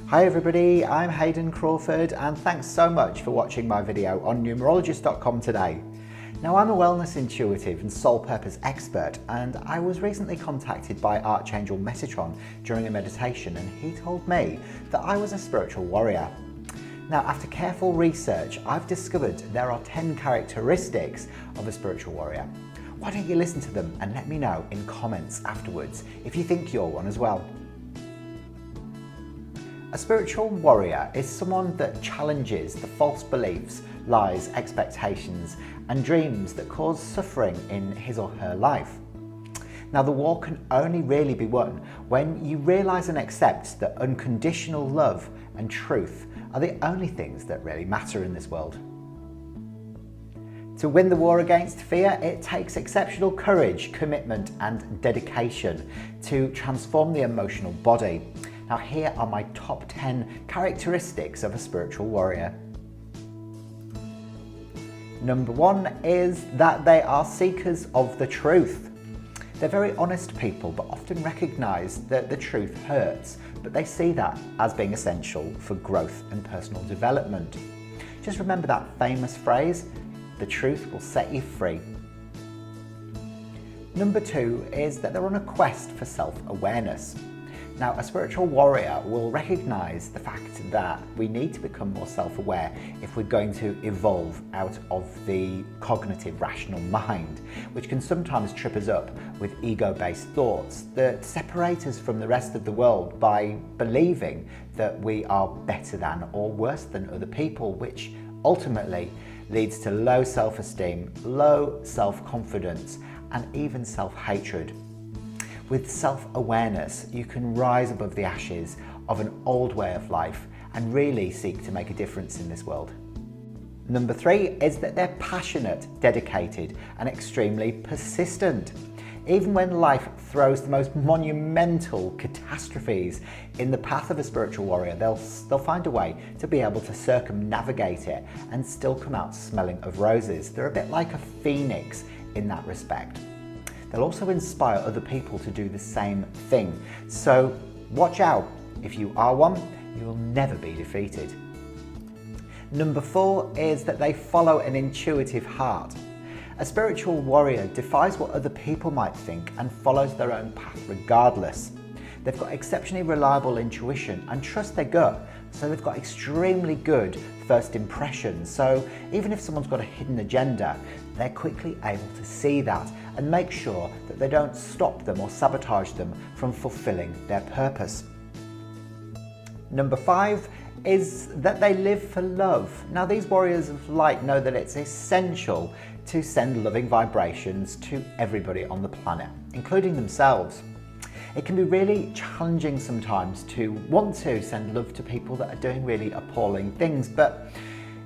Hi everybody, I'm Hayden Crawford and thanks so much for watching my video on numerologist.com today. Now I'm a wellness intuitive and soul purpose expert, and I was recently contacted by Archangel Metatron during a meditation, and he told me that I was a spiritual warrior. Now after careful research, I've discovered there are 10 characteristics of a spiritual warrior. Why don't you listen to them and let me know in comments afterwards if you think you're one as well. A spiritual warrior is someone that challenges the false beliefs, lies, expectations, and dreams that cause suffering in his or her life. Now, the war can only really be won when you realise and accept that unconditional love and truth are the only things that really matter in this world. To win the war against fear, it takes exceptional courage, commitment, and dedication to transform the emotional body. Now here are my top 10 characteristics of a spiritual warrior. Number 1 is that they are seekers of the truth. They're very honest people, but often recognise that the truth hurts, but they see that as being essential for growth and personal development. Just remember that famous phrase, the truth will set you free. Number 2 is that they're on a quest for self-awareness. Now, a spiritual warrior will recognise the fact that we need to become more self-aware if we're going to evolve out of the cognitive rational mind, which can sometimes trip us up with ego-based thoughts that separate us from the rest of the world by believing that we are better than or worse than other people, which ultimately leads to low self-esteem, low self-confidence, and even self-hatred. With self-awareness, you can rise above the ashes of an old way of life and really seek to make a difference in this world. Number 3 is that they're passionate, dedicated, and extremely persistent. Even when life throws the most monumental catastrophes in the path of a spiritual warrior, they'll find a way to be able to circumnavigate it and still come out smelling of roses. They're a bit like a phoenix in that respect. They'll also inspire other people to do the same thing. So watch out. If you are one, you will never be defeated. Number 4 is that they follow an intuitive heart. A spiritual warrior defies what other people might think and follows their own path regardless. They've got exceptionally reliable intuition and trust their gut, so they've got extremely good first impressions. So even if someone's got a hidden agenda, they're quickly able to see that and make sure that they don't stop them or sabotage them from fulfilling their purpose. Number 5 is that they live for love. Now, these warriors of light know that it's essential to send loving vibrations to everybody on the planet, including themselves. It can be really challenging sometimes to want to send love to people that are doing really appalling things, but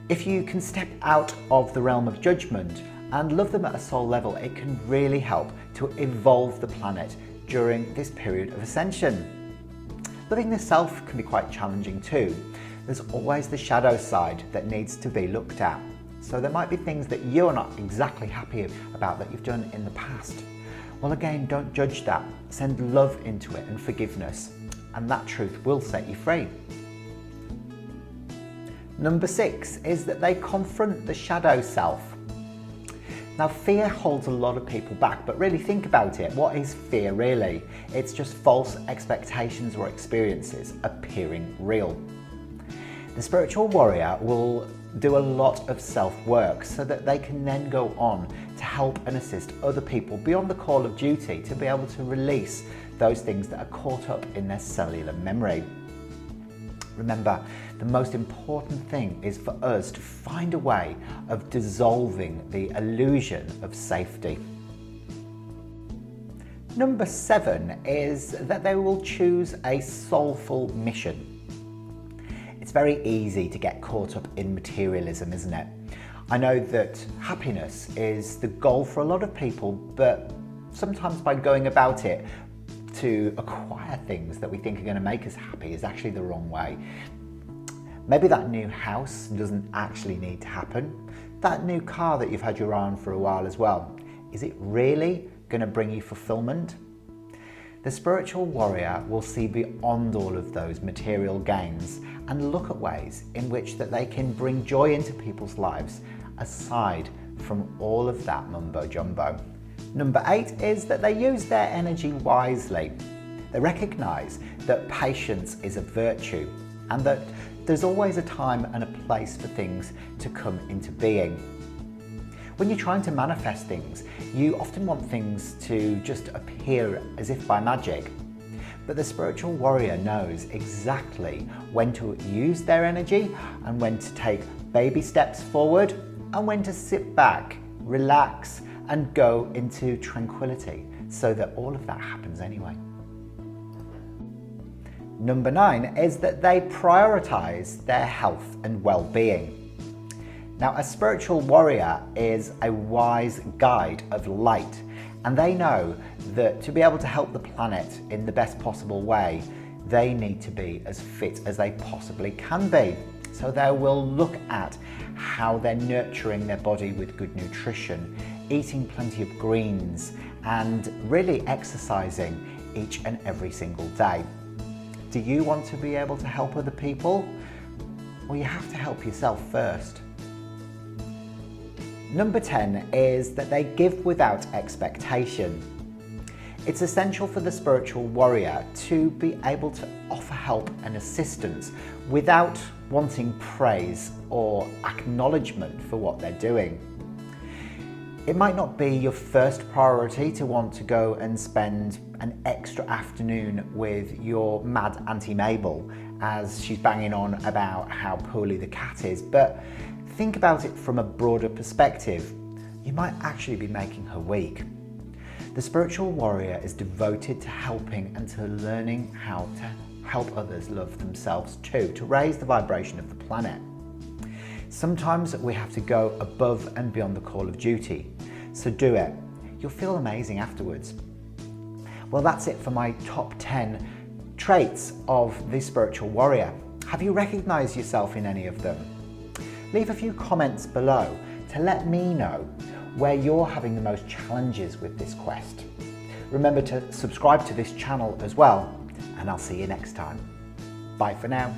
if you can step out of the realm of judgment and love them at a soul level, it can really help to evolve the planet during this period of ascension. Loving the self can be quite challenging too. There's always the shadow side that needs to be looked at. So there might be things that you're not exactly happy about that you've done in the past. Well, again, don't judge that. Send love into it and forgiveness, and that truth will set you free. Number 6 is that they confront the shadow-self. Now, fear holds a lot of people back, but really think about it. What is fear really? It's just false expectations or experiences appearing real. The spiritual warrior will do a lot of self-work so that they can then go on to help and assist other people beyond the call of duty to be able to release those things that are caught up in their cellular memory. Remember, the most important thing is for us to find a way of dissolving the illusion of safety. Number 7 is that they will choose a soulful mission. It's very easy to get caught up in materialism, isn't it? I know that happiness is the goal for a lot of people, but sometimes by going about it to acquire things that we think are going to make us happy is actually the wrong way. Maybe that new house doesn't actually need to happen. That new car that you've had your eye on for a while as well, is it really going to bring you fulfillment? The spiritual warrior will see beyond all of those material gains and look at ways in which that they can bring joy into people's lives aside from all of that mumbo jumbo. Number 8 is that they use their energy wisely. They recognize that patience is a virtue and that there's always a time and a place for things to come into being. When you're trying to manifest things, you often want things to just appear as if by magic. But the spiritual warrior knows exactly when to use their energy and when to take baby steps forward and when to sit back, relax, and go into tranquility so that all of that happens anyway. Number 9 is that they prioritize their health and well-being. Now, a spiritual warrior is a wise guide of light, and they know that to be able to help the planet in the best possible way, they need to be as fit as they possibly can be. So they will look at how they're nurturing their body with good nutrition, eating plenty of greens, and really exercising each and every single day. Do you want to be able to help other people? Well, you have to help yourself first. Number 10 is that they give without expectation. It's essential for the spiritual warrior to be able to offer help and assistance without wanting praise or acknowledgement for what they're doing. It might not be your first priority to want to go and spend an extra afternoon with your mad Auntie Mabel as she's banging on about how poorly the cat is, but think about it from a broader perspective. You might actually be making her week. The spiritual warrior is devoted to helping and to learning how to help others love themselves too, to raise the vibration of the planet. Sometimes we have to go above and beyond the call of duty, so do it. You'll feel amazing afterwards. Well, that's it for my top 10 traits of the spiritual warrior. Have you recognized yourself in any of them? Leave a few comments below to let me know where you're having the most challenges with this quest. Remember to subscribe to this channel as well, and I'll see you next time. Bye for now.